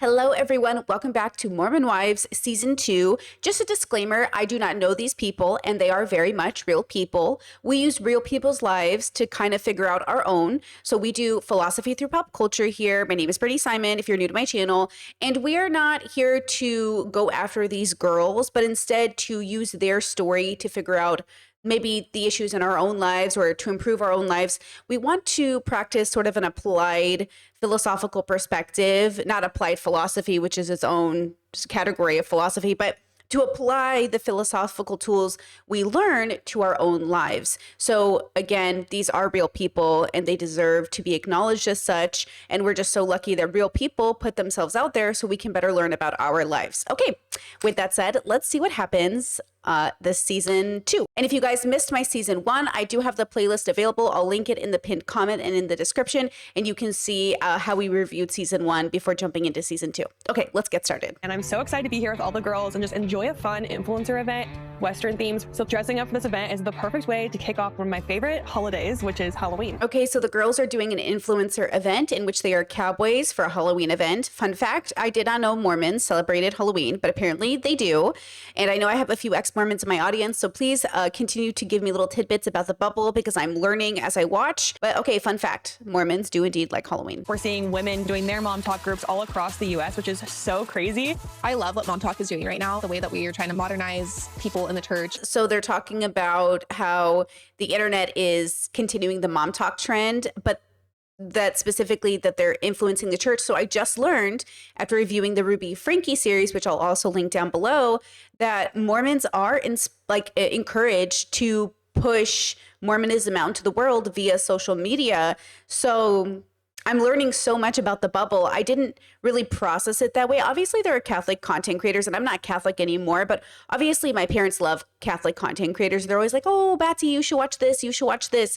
Hello, everyone. Welcome back to Mormon Wives Season 2. Just a disclaimer, I do not know these people, and they are very much real people. We use real people's lives to kind of figure out our own. So we do philosophy through pop culture here. My name is Brittany Simon, if you're new to my channel. And we are not here to go after these girls, but instead to use their story to figure out maybe the issues in our own lives or to improve our own lives. We want to practice sort of an applied philosophical perspective, not applied philosophy, which is its own category of philosophy, but to apply the philosophical tools we learn to our own lives. So again, these are real people and they deserve to be acknowledged as such. And we're just so lucky that real people put themselves out there so we can better learn about our lives. Okay, with that said, let's see what happens this season 2. And if you guys missed my season 1, I do have the playlist available. I'll link it in the pinned comment and in the description, and you can see how we reviewed season 1 before jumping into season 2. Okay, let's get started. And I'm so excited to be here with all the girls and just enjoy a fun influencer event, Western themes. So dressing up for this event is the perfect way to kick off one of my favorite holidays, which is Halloween. Okay, so the girls are doing an influencer event in which they are cowboys for a Halloween event. Fun fact, I did not know Mormons celebrated Halloween, but apparently they do. And I know I have a few ex-Mormons in my audience, so please continue to give me little tidbits about the bubble because I'm learning as I watch. But okay, fun fact, Mormons do indeed like Halloween. We're seeing women doing their mom talk groups all across the US, which is so crazy. I love what Mom Talk is doing right now, the way that we are trying to modernize people in the church. So they're talking about how the internet is continuing the mom talk trend, but that specifically that they're influencing the church. So I just learned after reviewing the Ruby Frankie series, which I'll also link down below, that Mormons are encouraged to push Mormonism out into the world via social media. So I'm learning so much about the bubble. I didn't really process it that way. Obviously, there are Catholic content creators, and I'm not Catholic anymore, but obviously my parents love Catholic content creators. They're always like, oh, Batsy, you should watch this. You should watch this.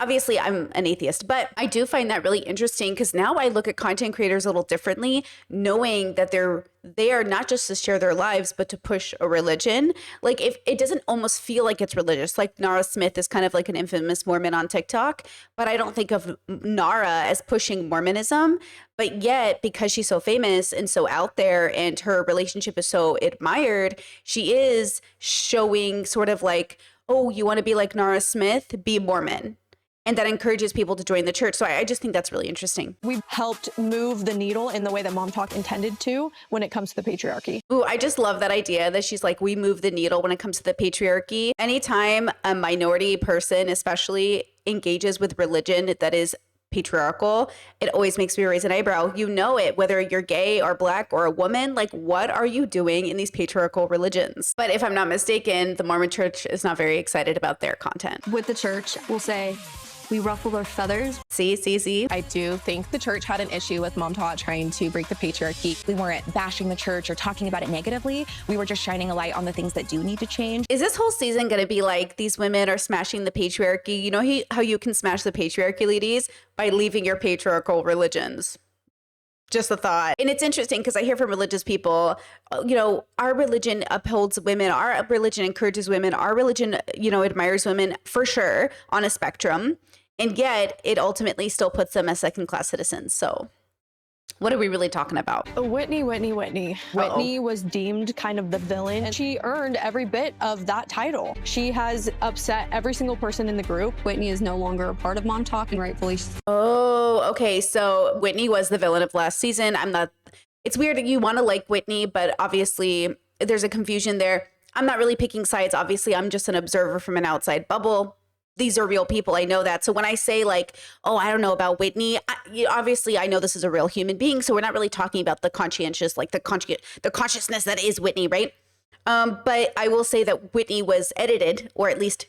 Obviously, I'm an atheist, but I do find that really interesting because now I look at content creators a little differently, knowing that they are not just to share their lives, but to push a religion. Like, if it doesn't almost feel like it's religious, like Nara Smith is kind of like an infamous Mormon on TikTok, but I don't think of Nara as pushing Mormonism. But yet, because she's so famous and so out there and her relationship is so admired, she is showing sort of like, oh, you want to be like Nara Smith? Be Mormon. And that encourages people to join the church. So I just think that's really interesting. We've helped move the needle in the way that Mom Talk intended to when it comes to the patriarchy. Ooh, I just love that idea that she's like, we move the needle when it comes to the patriarchy. Anytime a minority person, especially, engages with religion that is patriarchal, it always makes me raise an eyebrow. You know it, whether you're gay or black or a woman, like what are you doing in these patriarchal religions? But if I'm not mistaken, the Mormon church is not very excited about their content. With the church, we'll say, we ruffle our feathers. See. I do think the church had an issue with Mom Talk trying to break the patriarchy. We weren't bashing the church or talking about it negatively. We were just shining a light on the things that do need to change. Is this whole season going to be like these women are smashing the patriarchy? You know how you can smash the patriarchy, ladies? By leaving your patriarchal religions. Just a thought. And it's interesting because I hear from religious people, you know, our religion upholds women, our religion encourages women, our religion, you know, admires women for sure on a spectrum. And yet it ultimately still puts them as second-class citizens. So what are we really talking about? Whitney. Whitney was deemed kind of the villain, and she earned every bit of that title. She has upset every single person in the group. Whitney is no longer a part of Mom Talk, and rightfully. Oh, okay. So Whitney was the villain of last season. It's weird that you want to like Whitney, but obviously there's a confusion there. I'm not really picking sides. Obviously, I'm just an observer from an outside bubble. These are real people. I know that. So when I say like, oh, I don't know about Whitney, obviously I know this is a real human being. So we're not really talking about the conscientious, like the consciousness that is Whitney, right? But I will say that Whitney was edited, or at least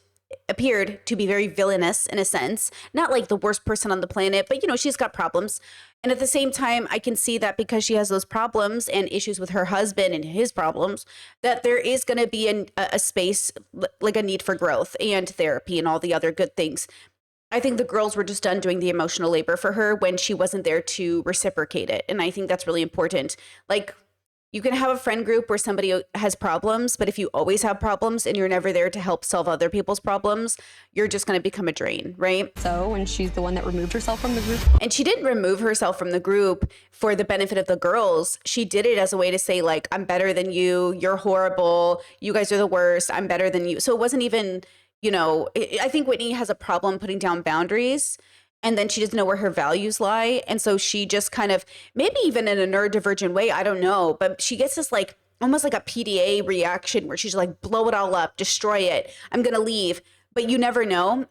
appeared to be very villainous in a sense, not like the worst person on the planet, but you know, she's got problems. And at the same time, I can see that because she has those problems and issues with her husband and his problems, that there is going to be a space, like a need for growth and therapy and all the other good things. I think the girls were just done doing the emotional labor for her when she wasn't there to reciprocate it. And I think that's really important. Like, You can have a friend group where somebody has problems, but if you always have problems and you're never there to help solve other people's problems, you're just going to become a drain, right? So when she's the one that removed herself from the group. And she didn't remove herself from the group for the benefit of the girls. She did it as a way to say, like, I'm better than you. You're horrible. You guys are the worst. I'm better than you. So it wasn't even, I think Whitney has a problem putting down boundaries. And then she doesn't know where her values lie. And so she just kind of, maybe even in a neurodivergent way, I don't know, but she gets this like, almost like a PDA reaction where she's like, blow it all up, destroy it. I'm going to leave. But you never know.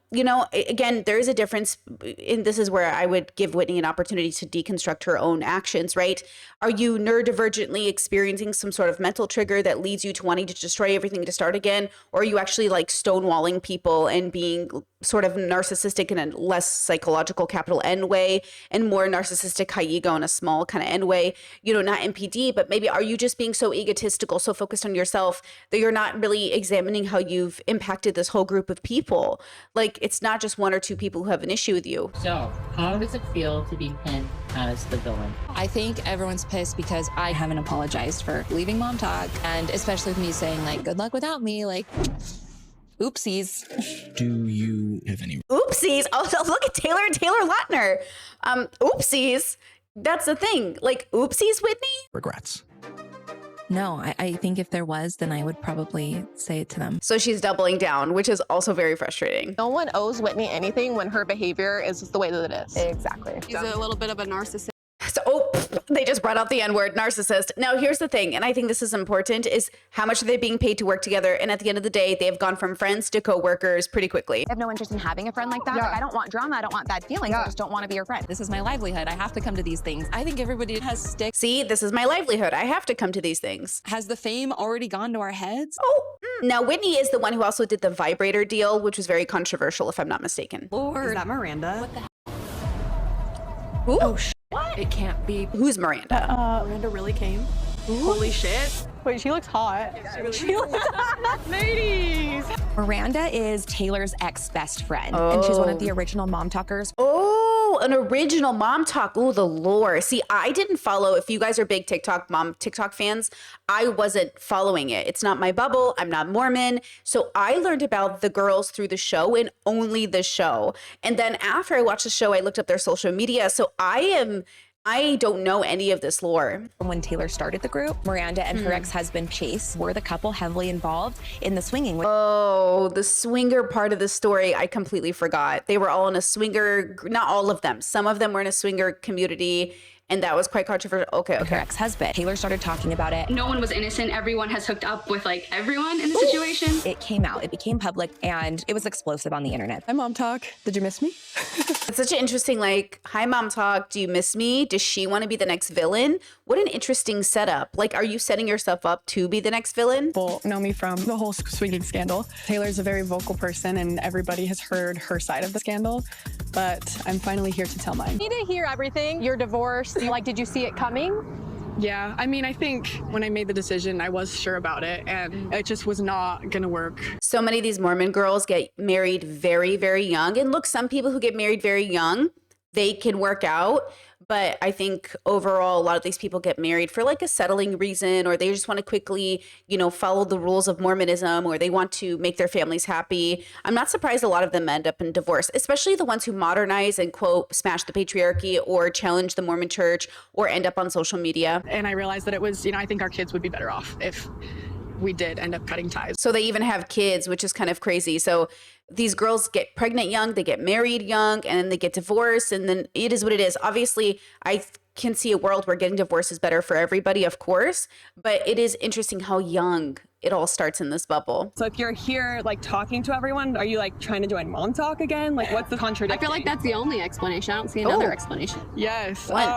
Again, there is a difference. And this is where I would give Whitney an opportunity to deconstruct her own actions, right? Are you neurodivergently experiencing some sort of mental trigger that leads you to wanting to destroy everything to start again? Or are you actually like stonewalling people and being sort of narcissistic in a less psychological capital N way and more narcissistic high ego in a small kind of N way? Not NPD, but maybe are you just being so egotistical, so focused on yourself that you're not really examining how you've impacted this whole group of people? Like, it's not just one or two people who have an issue with you. So, how does it feel to be pinned as the villain? I think everyone's pissed because I haven't apologized for leaving Mom Talk, and especially with me saying like, good luck without me, like, oopsies. Do you have any Oopsies. Oh, look at Taylor and Taylor Lautner. Oopsies. That's the thing. Like, oopsies, Whitney? regrets? No, I think if there was, then I would probably say it to them. So she's doubling down, which is also very frustrating. No one owes Whitney anything when her behavior is the way that it is. Exactly. He's a little bit of a narcissist. So, they just brought out the N-word, narcissist. Now, here's the thing, and I think this is important, is how much are they being paid to work together? And at the end of the day, they have gone from friends to co-workers pretty quickly. I have no interest in having a friend like that. Like, I don't want drama. I don't want bad feelings. I just don't want to be your friend. This is my livelihood. I have to come to these things. I think everybody has sticks. See, this is my livelihood. I have to come to these things. Has the fame already gone to our heads? Oh, now Whitney is the one who also did the vibrator deal, which was very controversial, if I'm not mistaken. Lord. Is that Miranda? What the Who? Oh, what? It can't be. Who's Miranda? Miranda really came? Holy shit. Wait, she looks hot. She looks hot. Ladies. Miranda is Taylor's ex-best friend, and she's one of the original Mom Talkers. Oh, an original Mom Talk. Oh, the lore. See, I didn't follow. If you guys are big TikTok fans, I wasn't following it. It's not my bubble. I'm not Mormon. So I learned about the girls through the show and only the show. And then after I watched the show, I looked up their social media. So I don't know any of this lore. When Taylor started the group, Miranda and her ex-husband Chase were the couple heavily involved in the swinging. Oh, the swinger part of the story, I completely forgot. They were all in a swinger, not all of them. Some of them were in a swinger community, and that was quite controversial. Okay. Her ex-husband. Taylor started talking about it. No one was innocent. Everyone has hooked up with like everyone in the situation. It came out. It became public, and it was explosive on the internet. Hi, Mom Talk. Did you miss me? It's such an interesting, like, hi, Mom Talk. Do you miss me? Does she want to be the next villain? What an interesting setup. Like, are you setting yourself up to be the next villain? People know me from the whole swinging scandal. Taylor's a very vocal person, and everybody has heard her side of the scandal, but I'm finally here to tell mine. You need to hear everything. You're divorced. Like, did you see it coming? Yeah, I mean, I think when I made the decision, I was sure about it, and it just was not gonna work. So many of these Mormon girls get married very, very young. And look, some people who get married very young, they can work out. But I think overall, a lot of these people get married for like a settling reason, or they just want to quickly, follow the rules of Mormonism, or they want to make their families happy. I'm not surprised a lot of them end up in divorce, especially the ones who modernize and quote, smash the patriarchy or challenge the Mormon church or end up on social media. And I realized that it was, I think our kids would be better off if we did end up cutting ties. So they even have kids, which is kind of crazy. So these girls get pregnant young, they get married young, and then they get divorced, and then it is what it is. Obviously, I can see a world where getting divorced is better for everybody, of course, but it is interesting how young it all starts in this bubble. So if you're here, like, talking to everyone, are you, like, trying to join Mom Talk again? Like, what's the contradiction? I feel like that's the only explanation. I don't see another explanation. Yes. What?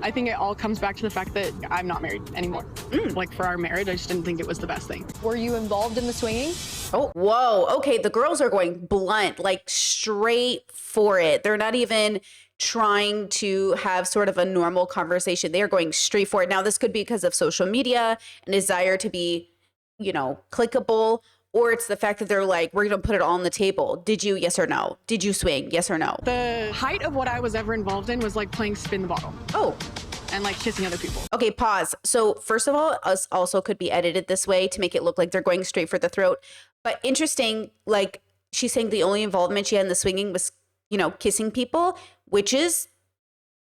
I think it all comes back to the fact that I'm not married anymore. Like, for our marriage, I just didn't think it was the best thing. Were you involved in the swinging? Oh, whoa. Okay, the girls are going blunt, like straight for it. They're not even trying to have sort of a normal conversation. They are going straight for it. Now, this could be because of social media and desire to be, clickable, or it's the fact that they're like, we're going to put it all on the table. Did you? Yes or no? Did you swing? Yes or no? The height of what I was ever involved in was like playing spin the bottle. Oh, and like kissing other people. Okay, pause. So first of all, us also could be edited this way to make it look like they're going straight for the throat. But interesting, like she's saying the only involvement she had in the swinging was, you know, kissing people, which is,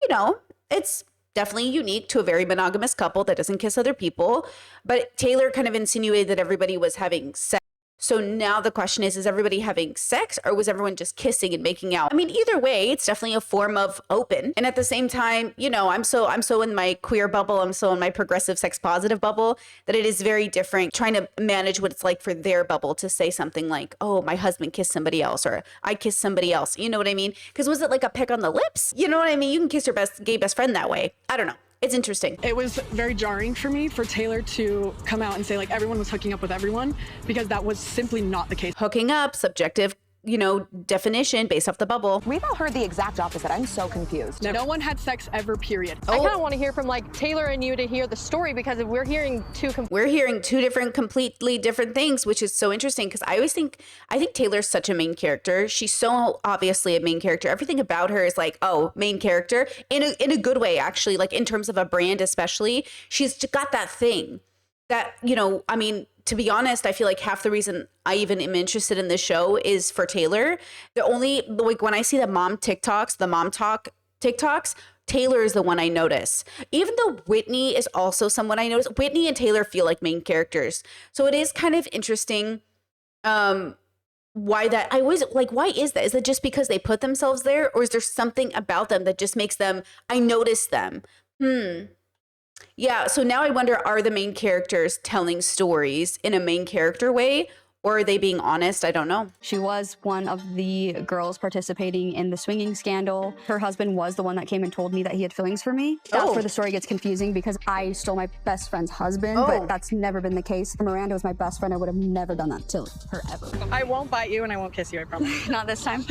you know, it's definitely unique to a very monogamous couple that doesn't kiss other people. But Taylor kind of insinuated that everybody was having sex. So now the question is everybody having sex or was everyone just kissing and making out? I mean, either way, it's definitely a form of open. And at the same time, you know, I'm so in my queer bubble, I'm so in my progressive sex positive bubble that it is very different trying to manage what it's like for their bubble to say something like, oh, my husband kissed somebody else or I kissed somebody else. You know what I mean? Because was it like a peck on the lips? You know what I mean? You can kiss your gay best friend that way. I don't know. It's interesting. It was very jarring for me for Taylor to come out and say like everyone was hooking up with everyone, because that was simply not the case. Hooking up, subjective, you know, definition based off the bubble. We've all heard the exact opposite. I'm so confused. No one had sex ever, period. I kind of want to hear from like Taylor and you to hear the story, because we're hearing two completely different things, which is so interesting because I think Taylor's such a main character. She's so obviously a main character. Everything about her is like, oh, main character in a good way, actually, like in terms of a brand, especially. She's got that thing that, you know, I mean, to be honest, I feel like half the reason I even am interested in this show is for Taylor. The only, like when I see the mom TikToks, the mom talk TikToks, Taylor is the one I notice. Even though Whitney is also someone I notice, Whitney and Taylor feel like main characters. So it is kind of interesting why that, I was like, why is that? Is it just because they put themselves there? Or is there something about them that just makes them, I notice them? Yeah, so now I wonder, are the main characters telling stories in a main character way, or are they being honest? I don't know. She was one of the girls participating in the swinging scandal. Her husband was the one that came and told me that he had feelings for me. That's where the story gets confusing, because I stole my best friend's husband, but that's never been the case. Miranda was my best friend. I would have never done that to her ever. I won't bite you and I won't kiss you, I promise. Not this time.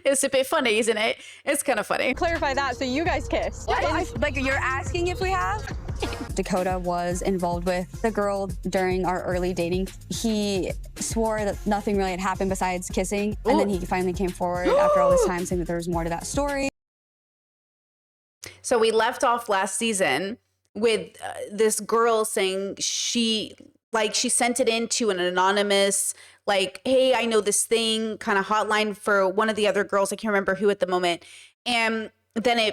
It's a bit funny, isn't it? It's kind of funny. clarify that. So you guys kissed. Like you're asking if we have? Dakota was involved with the girl during our early dating. He swore that nothing really had happened besides kissing, and then he finally came forward after all this time saying that there was more to that story. So we left off last season with this girl saying she sent it in to an anonymous, like, hey, I know this thing, kind of hotline for one of the other girls. I can't remember who at the moment. And then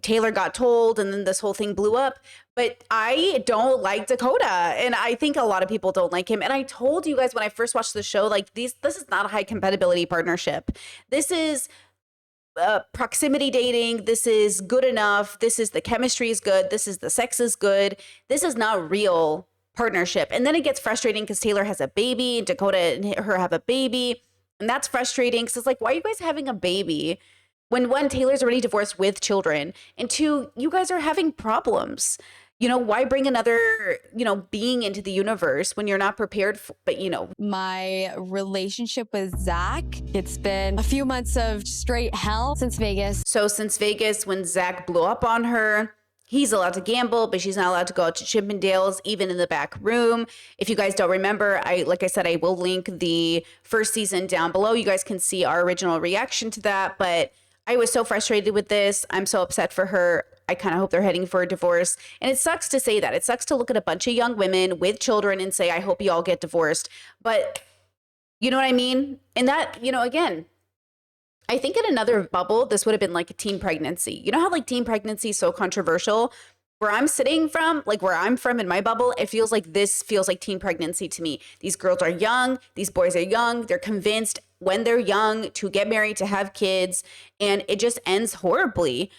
Taylor got told, and then this whole thing blew up. But I don't like Dakota, and I think a lot of people don't like him. And I told you guys when I first watched the show, like, this is not a high compatibility partnership. This is proximity dating. This is good enough. This is the chemistry is good. This is the sex is good. This is not real partnership. And then it gets frustrating because Taylor has a baby and Dakota and her have a baby. And that's frustrating because it's like, why are you guys having a baby when one, Taylor's already divorced with children, and two, you guys are having problems? You know, why bring another, you know, being into the universe when you're not prepared for, but you know. My relationship with Zack, it's been a few months of straight hell since Vegas. So since Vegas, when Zack blew up on her, he's allowed to gamble, but she's not allowed to go out to Chippendales, even in the back room. If you guys don't remember, like I said, I will link the first season down below. You guys can see our original reaction to that. But I was so frustrated with this. I'm so upset for her. I kind of hope they're heading for a divorce. And it sucks to say that. It sucks to look at a bunch of young women with children and say, I hope you all get divorced. But you know what I mean? And that, you know, again, I think in another bubble, this would have been like a teen pregnancy. You know how like teen pregnancy is so controversial? Where I'm sitting from, like where I'm from in my bubble, it feels like this feels like teen pregnancy to me. These girls are young. These boys are young. They're convinced when they're young to get married, to have kids. And it just ends horribly.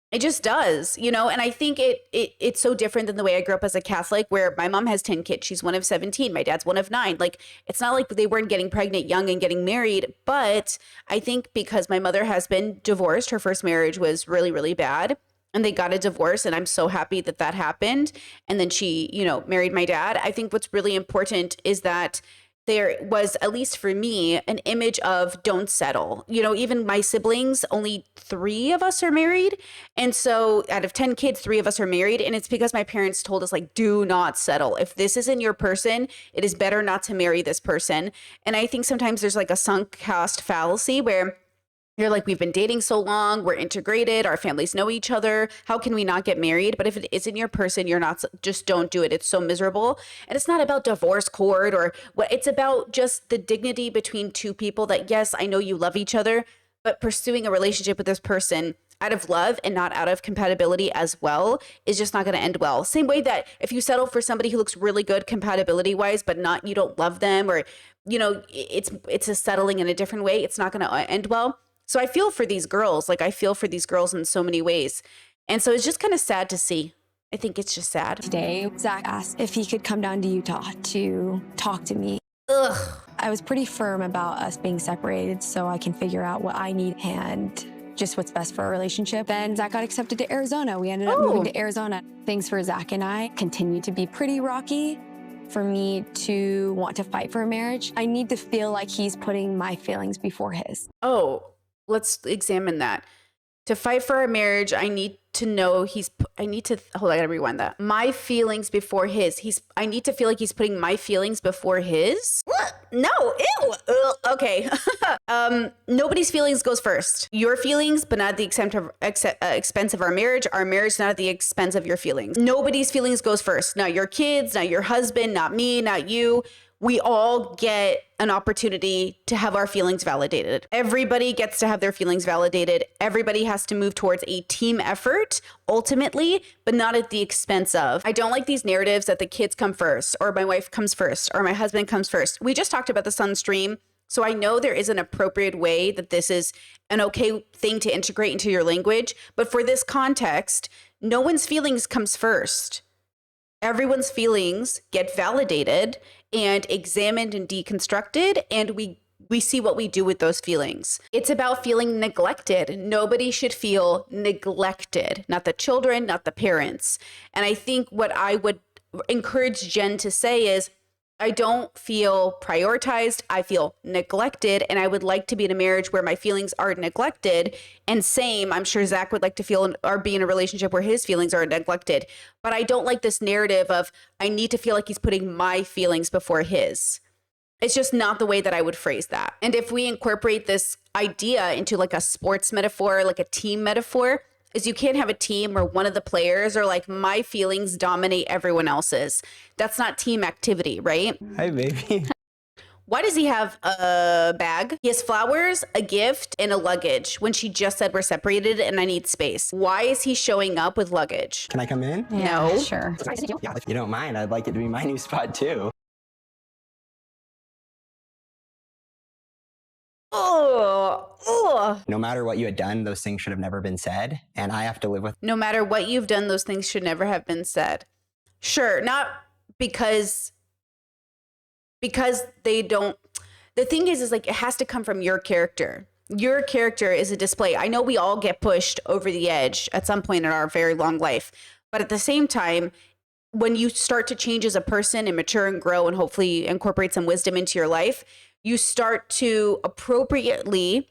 It just does, you know, and I think it's so different than the way I grew up as a Catholic, where my mom has 10 kids. She's one of 17. My dad's one of 9. Like, it's not like they weren't getting pregnant young and getting married. But I think because my mother has been divorced, her first marriage was really, really bad. And they got a divorce. And I'm so happy that that happened. And then she, you know, married my dad. I think what's really important is that there was, at least for me, an image of don't settle. You know, even my siblings, only 3 of us are married. And so out of 10 kids, 3 of us are married. And it's because my parents told us, like, do not settle. If this isn't your person, it is better not to marry this person. And I think sometimes there's like a sunk cost fallacy where You're like, we've been dating so long, we're integrated, our families know each other. How can we not get married? But if it isn't your person, you're not, just don't do it. It's so miserable. And it's not about divorce court or what, it's about just the dignity between two people that, yes, I know you love each other, but pursuing a relationship with this person out of love and not out of compatibility as well is just not going to end well. Same way that if you settle for somebody who looks really good compatibility wise, but not, you don't love them, or, you know, it's a settling in a different way, it's not going to end well. So I feel for these girls, like I feel for these girls in so many ways. And so it's just kind of sad to see. I think it's just sad. Today, Zack asked if he could come down to Utah to talk to me. Ugh. I was pretty firm about us being separated so I can figure out what I need and just what's best for our relationship. Then Zack got accepted to Arizona. We ended up moving to Arizona. Things for Zack and I continue to be pretty rocky. For me to want to fight for a marriage, I need to feel like he's putting my feelings before his. Oh, let's examine that. To fight for a marriage, I need to know I gotta rewind that. My feelings before his. I need to feel like he's putting my feelings before his. What? No, ew. Ugh. Okay. Nobody's feelings goes first. Your feelings, but not at the expense of our marriage. Our marriage, not at the expense of your feelings. Nobody's feelings goes first. Not your kids, not your husband, not me, not you. We all get an opportunity to have our feelings validated. Everybody gets to have their feelings validated. Everybody has to move towards a team effort ultimately, but not at the expense of. I don't like these narratives that the kids come first, or my wife comes first, or my husband comes first. We just talked about this on stream. So I know there is an appropriate way that this is an okay thing to integrate into your language. But for this context, no one's feelings comes first. Everyone's feelings get validated and examined and deconstructed, and we see what we do with those feelings. It's about feeling neglected. Nobody should feel neglected, not the children, not the parents. And I think what I would encourage Jen to say is, I don't feel prioritized. I feel neglected. And I would like to be in a marriage where my feelings are neglected. And same, I'm sure Zack would like to feel or be in a relationship where his feelings are neglected. But I don't like this narrative of, I need to feel like he's putting my feelings before his. It's just not the way that I would phrase that. And if we incorporate this idea into like a sports metaphor, like a team metaphor, is you can't have a team where one of the players are like, my feelings dominate everyone else's. That's not team activity, right? Hi, baby. Why does he have a bag? He has flowers, a gift, and a luggage when she just said we're separated and I need space. Why is he showing up with luggage? Can I come in? Yeah, no. Sure. Yeah, if you don't mind, I'd like it to be my new spot too. Oh. No matter what you had done, those things should have never been said. And I have to live with. No matter what you've done, those things should never have been said. Sure, not because they don't. The thing is like, it has to come from your character. Your character is a display. I know we all get pushed over the edge at some point in our very long life. But at the same time, when you start to change as a person and mature and grow and hopefully incorporate some wisdom into your life, you start to appropriately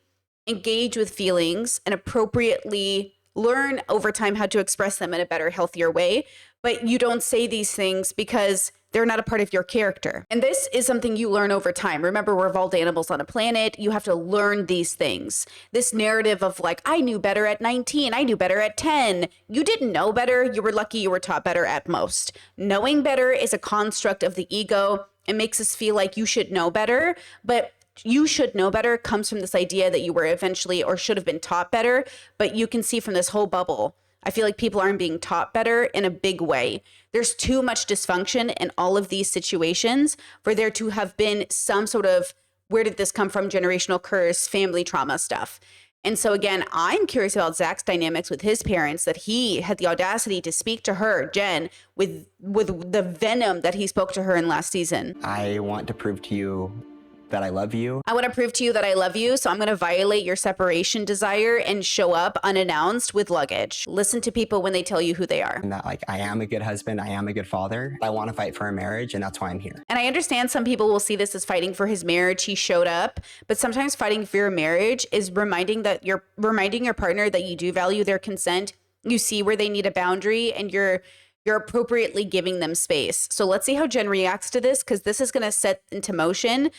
engage with feelings and appropriately learn over time how to express them in a better, healthier way. But you don't say these things because they're not a part of your character. And this is something you learn over time. Remember, we're evolved animals on a planet. You have to learn these things. This narrative of like, I knew better at 19. I knew better at 10. You didn't know better. You were lucky you were taught better at most. Knowing better is a construct of the ego. It makes us feel like you should know better, but you should know better comes from this idea that you were eventually or should have been taught better. But you can see from this whole bubble, I feel like people aren't being taught better in a big way. There's too much dysfunction in all of these situations for there to have been some sort of, where did this come from, generational curse, family trauma stuff. And so again, I'm curious about Zack's dynamics with his parents, that he had the audacity to speak to her, Jen, with the venom that he spoke to her in last season. I want to prove to you that I love you. I want to prove to you that I love you, so I'm going to violate your separation desire and show up unannounced with luggage. Listen to people when they tell you who they are. And that like, I am a good husband, I am a good father. I want to fight for a marriage, and that's why I'm here. And I understand some people will see this as fighting for his marriage. He showed up, but sometimes fighting for your marriage is reminding your partner that you do value their consent. You see where they need a boundary, and you're appropriately giving them space. So let's see how Jen reacts to this, because this is going to set into motion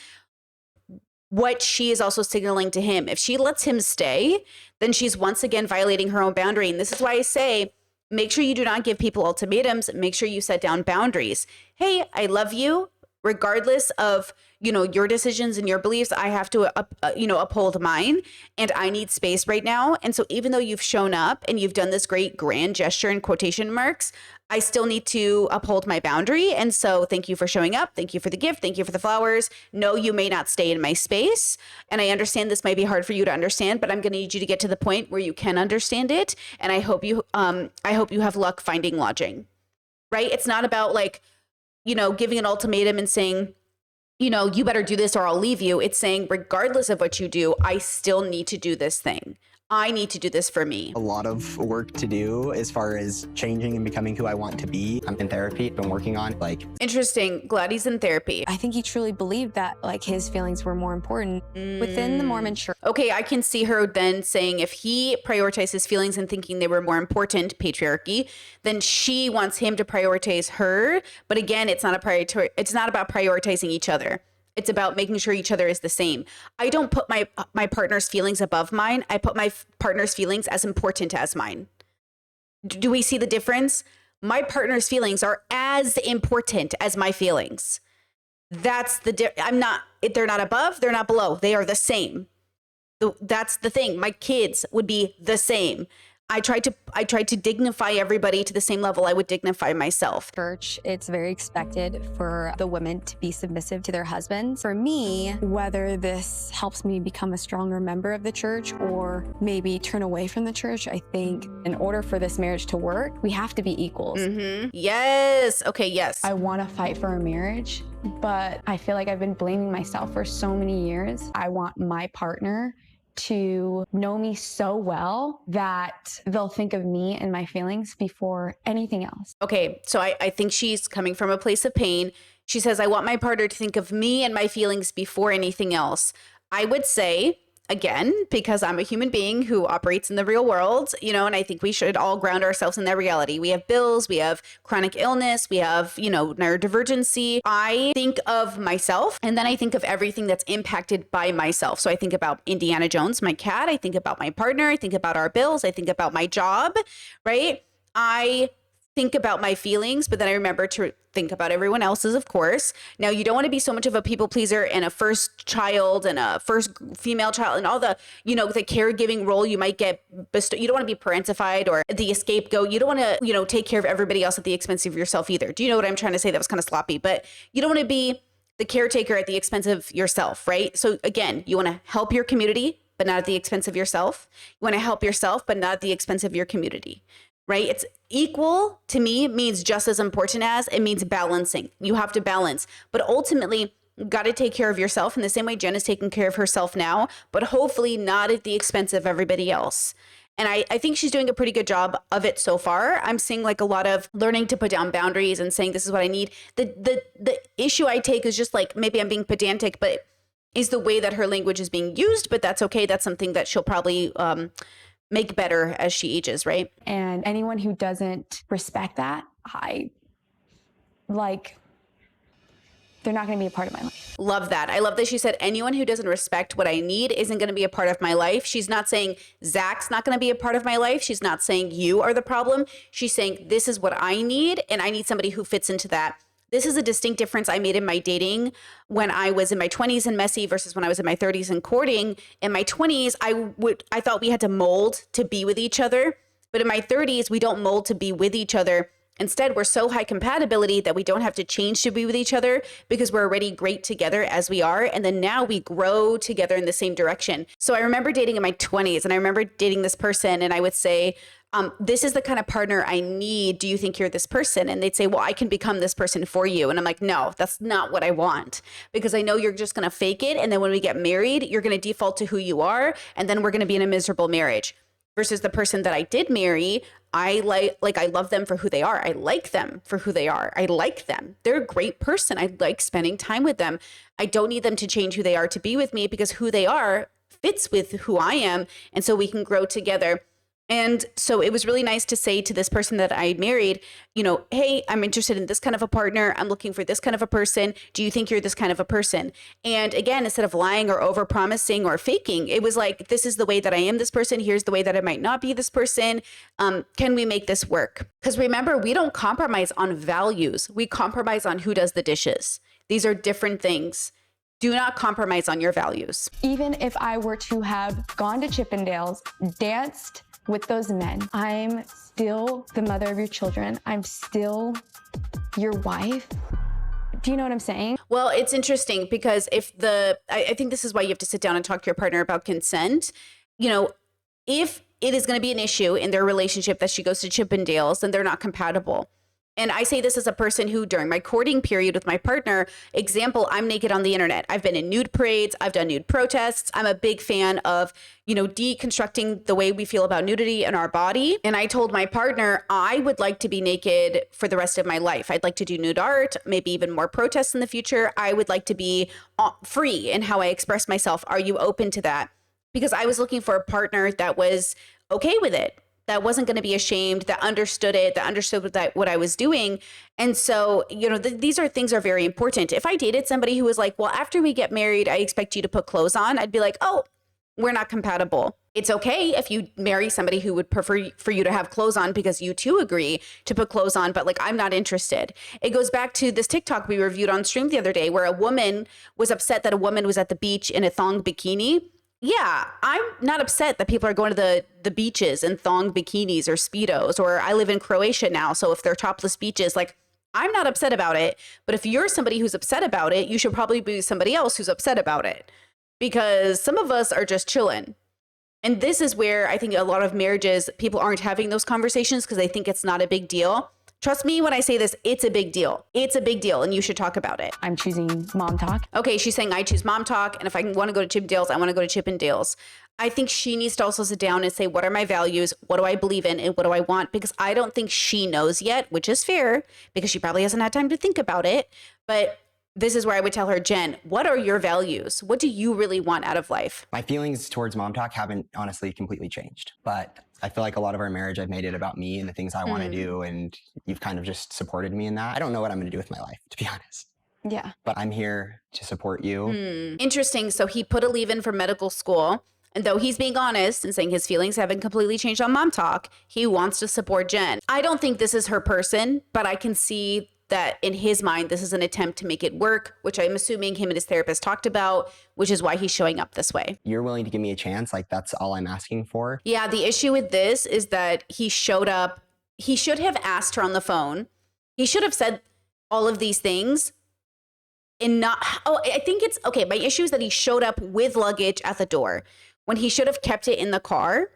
what she is also signaling to him. If she lets him stay, then she's once again violating her own boundary. And this is why I say, make sure you do not give people ultimatums. Make sure you set down boundaries. Hey, I love you. Regardless of, your decisions and your beliefs, I have to, uphold mine, and I need space right now. And so even though you've shown up and you've done this great grand gesture in quotation marks, I still need to uphold my boundary. And so thank you for showing up. Thank you for the gift. Thank you for the flowers. No, you may not stay in my space. And I understand this might be hard for you to understand, but I'm going to need you to get to the point where you can understand it. And I hope you have luck finding lodging, right? It's not about giving an ultimatum and saying, you better do this or I'll leave you. It's saying, regardless of what you do, I still need to do this thing. I need to do this for me. A lot of work to do as far as changing and becoming who I want to be. I'm in therapy, been working on Interesting. Glad he's in therapy. I think he truly believed that his feelings were more important within the Mormon church. Okay, I can see her then saying if he prioritized his feelings and thinking they were more important, patriarchy, then she wants him to prioritize her. But again, it's not about prioritizing each other. It's about making sure each other is the same. I don't put my partner's feelings above mine. I put my partner's feelings as important as mine. Do we see the difference? My partner's feelings are as important as my feelings. That's they're not above, they're not below. They are the same. That's the thing. My kids would be the same. I tried to dignify everybody to the same level I would dignify myself. Church, it's very expected for the women to be submissive to their husbands. For me, whether this helps me become a stronger member of the church or maybe turn away from the church, I think in order for this marriage to work, we have to be equals. Mm-hmm. Yes. Okay, yes. I want to fight for a marriage, but I feel like I've been blaming myself for so many years. I want my partner to know me so well that they'll think of me and my feelings before anything else. Okay, so I think she's coming from a place of pain. She says, I want my partner to think of me and my feelings before anything else. I would say, again, because I'm a human being who operates in the real world, and I think we should all ground ourselves in that reality. We have bills, we have chronic illness, we have, neurodivergency. I think of myself, and then I think of everything that's impacted by myself. So I think about Indiana Jones, my cat. I think about my partner. I think about our bills. I think about my job, right? I think about my feelings, but then I remember to think about everyone else's, of course. Now, you don't want to be so much of a people pleaser and a first child and a first female child and all the, the caregiving role you might get bestowed. You don't want to be parentified or the scapegoat. You don't want to, take care of everybody else at the expense of yourself either. Do you know what I'm trying to say? That was kind of sloppy, but you don't want to be the caretaker at the expense of yourself, right? So again, you want to help your community, but not at the expense of yourself. You want to help yourself, but not at the expense of your community. Right? It's equal to me means just as important as it means balancing. You have to balance, but ultimately you got to take care of yourself in the same way Jen is taking care of herself now, but hopefully not at the expense of everybody else. And I think she's doing a pretty good job of it so far. I'm seeing a lot of learning to put down boundaries and saying, this is what I need. The issue I take is just maybe I'm being pedantic, but is the way that her language is being used, but that's okay. That's something that she'll probably, make better as she ages, right? And anyone who doesn't respect that, they're not going to be a part of my life. Love that. I love that she said anyone who doesn't respect what I need isn't going to be a part of my life. She's not saying Zach's not going to be a part of my life. She's not saying you are the problem. She's saying this is what I need, and I need somebody who fits into that. This is a distinct difference I made in my dating when I was in my 20s and messy versus when I was in my 30s and courting. In my 20s, I thought we had to mold to be with each other. But in my 30s, we don't mold to be with each other. Instead, we're so high compatibility that we don't have to change to be with each other because we're already great together as we are. And then now we grow together in the same direction. So I remember dating in my 20s, and I remember dating this person, and I would say, this is the kind of partner I need. Do you think you're this person? And they'd say, well, I can become this person for you. And I'm like, no, that's not what I want, because I know you're just going to fake it. And then when we get married, you're going to default to who you are. And then we're going to be in a miserable marriage. Versus the person that I did marry, I love them for who they are. I like them for who they are. I like them. They're a great person. I like spending time with them. I don't need them to change who they are to be with me, because who they are fits with who I am. And so we can grow together. And so it was really nice to say to this person that I married, you know, hey, I'm interested in this kind of a partner. I'm looking for this kind of a person. Do you think you're this kind of a person? And again, instead of lying or over promising or faking, it was like, this is the way that I am this person. Here's the way that I might not be this person. Can we make this work? Because remember, we don't compromise on values. We compromise on who does the dishes. These are different things. Do not compromise on your values. Even if I were to have gone to Chippendales, danced with those men, I'm still the mother of your children. I'm still your wife. Do you know what I'm saying? Well, it's interesting because I think this is why you have to sit down and talk to your partner about consent. You know, if it is going to be an issue in their relationship that she goes to Chippendales, then they're not compatible. And I say this as a person who, during my courting period with my partner, example, I'm naked on the internet. I've been in nude parades. I've done nude protests. I'm a big fan of, you know, deconstructing the way we feel about nudity in our body. And I told my partner, I would like to be naked for the rest of my life. I'd like to do nude art, maybe even more protests in the future. I would like to be free in how I express myself. Are you open to that? Because I was looking for a partner that was okay with it, that wasn't going to be ashamed, that understood it, that understood what I was doing. And so, you know, these things are very important. If I dated somebody who was like, well, after we get married, I expect you to put clothes on, I'd be like, oh, we're not compatible. It's okay if you marry somebody who would prefer for you to have clothes on because you too agree to put clothes on, but like, I'm not interested. It goes back to this TikTok we reviewed on stream the other day where a woman was upset that a woman was at the beach in a thong bikini. Yeah, I'm not upset that people are going to the beaches in thong bikinis or Speedos, or I live in Croatia now, so if they're topless beaches, like, I'm not upset about it. But if you're somebody who's upset about it, you should probably be somebody else who's upset about it, because some of us are just chilling. And this is where I think a lot of marriages, people aren't having those conversations because they think it's not a big deal. Trust me when I say this, it's a big deal. It's a big deal, and you should talk about it. I'm choosing mom talk. Okay, she's saying I choose mom talk, and if I want to go to Chippendales, I want to go to Chippendales. I think she needs to also sit down and say, what are my values? What do I believe in? And what do I want? Because I don't think she knows yet, which is fair, because she probably hasn't had time to think about it. But this is where I would tell her, Jen, what are your values? What do you really want out of life? My feelings towards mom talk haven't honestly completely changed, but I feel like a lot of our marriage, I've made it about me and the things I want to do, and you've kind of just supported me in that. I don't know what I'm going to do with my life, to be honest. Yeah. But I'm here to support you. Interesting. So he put a leave in for medical school, and though he's being honest and saying his feelings haven't completely changed on mom talk, he wants to support Jen. I don't think this is her person, but I can see that in his mind, this is an attempt to make it work, which I'm assuming him and his therapist talked about, which is why he's showing up this way. You're willing to give me a chance? Like, that's all I'm asking for? Yeah, the issue with this is that he showed up. He should have asked her on the phone. He should have said all of these things and not, I think it's, okay, my issue is that he showed up with luggage at the door when he should have kept it in the car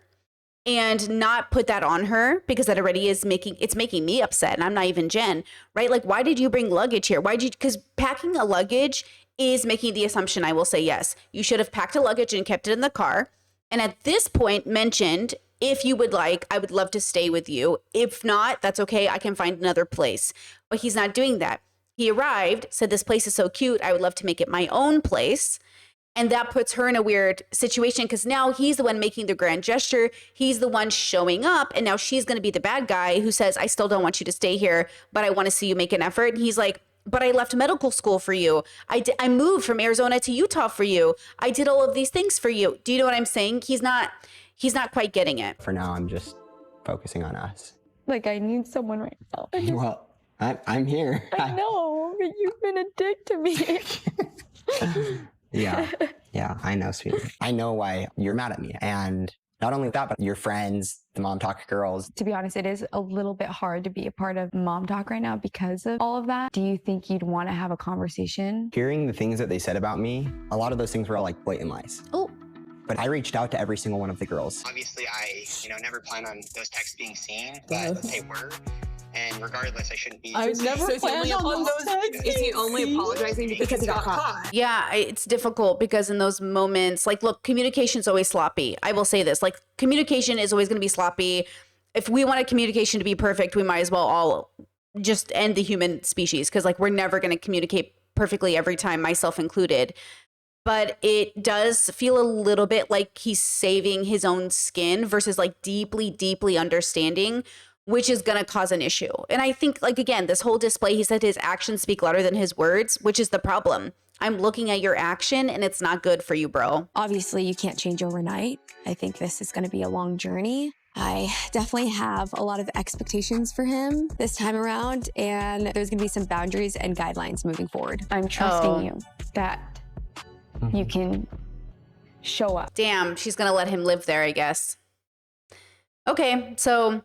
and not put that on her, because that already is making me upset, and I'm not even Jen, right? Like, why did you bring luggage here? Because packing a luggage is making the assumption, I will say yes. You should have packed a luggage and kept it in the car. And at this point mentioned, if you would like, I would love to stay with you. If not, that's okay. I can find another place. But he's not doing that. He arrived, said, this place is so cute. I would love to make it my own place. And that puts her in a weird situation because now he's the one making the grand gesture. He's the one showing up. And now she's going to be the bad guy who says, I still don't want you to stay here, but I want to see you make an effort. And he's like, but I left medical school for you. I moved from Arizona to Utah for you. I did all of these things for you. Do you know what I'm saying? He's not quite getting it. For now, I'm just focusing on us. Like, I need someone right now. Well, I'm here. I know, but you've been a dick to me. Yeah, I know, sweetie. I know why you're mad at me. And not only that, but your friends, the Mom Talk girls. To be honest, it is a little bit hard to be a part of Mom Talk right now because of all of that. Do you think you'd want to have a conversation? Hearing the things that they said about me, a lot of those things were all like blatant lies. Oh. But I reached out to every single one of the girls. Obviously, I never planned on those texts being seen, but they were. And regardless, I shouldn't be. I never planned on those texts. Is he only apologizing because he got caught? Yeah, it's difficult because in those moments, like, look, communication's always sloppy. I will say this, like, communication is always going to be sloppy. If we wanted communication to be perfect, we might as well all just end the human species because, like, we're never going to communicate perfectly every time, myself included. but it does feel a little bit like he's saving his own skin versus like deeply, deeply understanding, which is going to cause an issue. And I think, like, again, this whole display, he said his actions speak louder than his words, which is the problem. I'm looking at your action and it's not good for you, bro. Obviously, you can't change overnight. I think this is going to be a long journey. I definitely have a lot of expectations for him this time around, and there's going to be some boundaries and guidelines moving forward. I'm trusting you that you can show up. Damn, she's going to let him live there, I guess. Okay, so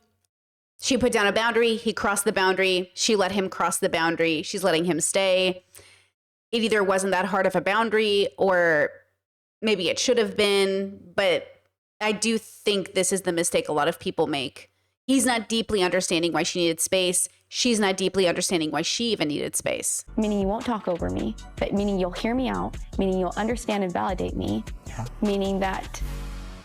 she put down a boundary. He crossed the boundary. She let him cross the boundary. She's letting him stay. It either wasn't that hard of a boundary or maybe it should have been, but I do think this is the mistake a lot of people make. He's not deeply understanding why she needed space. She's not deeply understanding why she even needed space. Meaning you won't talk over me, but meaning you'll hear me out, meaning you'll understand and validate me, meaning that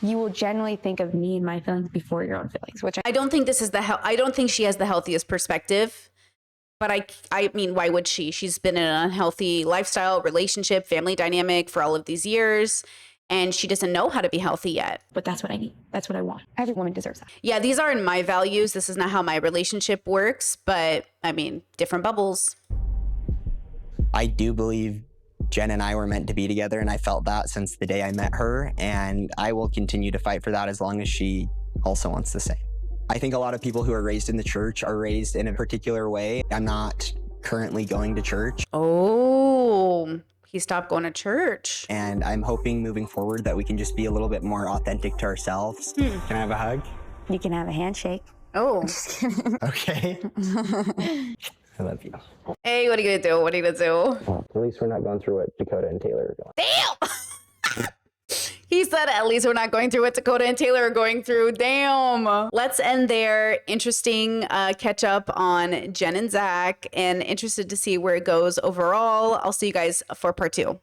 you will generally think of me and my feelings before your own feelings, which I don't think this is I don't think she has the healthiest perspective, but I mean, why would she? She's been in an unhealthy lifestyle, relationship, family dynamic for all of these years. And she doesn't know how to be healthy yet. But that's what I need. That's what I want. Every woman deserves that. Yeah, these aren't my values. This is not how my relationship works. But I mean, different bubbles. I do believe Jen and I were meant to be together, and I felt that since the day I met her. And I will continue to fight for that as long as she also wants the same. I think a lot of people who are raised in the church are raised in a particular way. I'm not currently going to church. Oh. He stopped going to church. And I'm hoping moving forward that we can just be a little bit more authentic to ourselves. Can I have a hug? You can have a handshake. Oh. Just kidding. Okay. I love you. Hey, what are you gonna do? What are you gonna do? Well, at least we're not going through what Dakota and Taylor are going. Damn! He said, at least we're not going through what Dakota and Taylor are going through. Damn. Let's end there. Interesting catch up on Jen and Zack, and interested to see where it goes overall. I'll see you guys for part 2.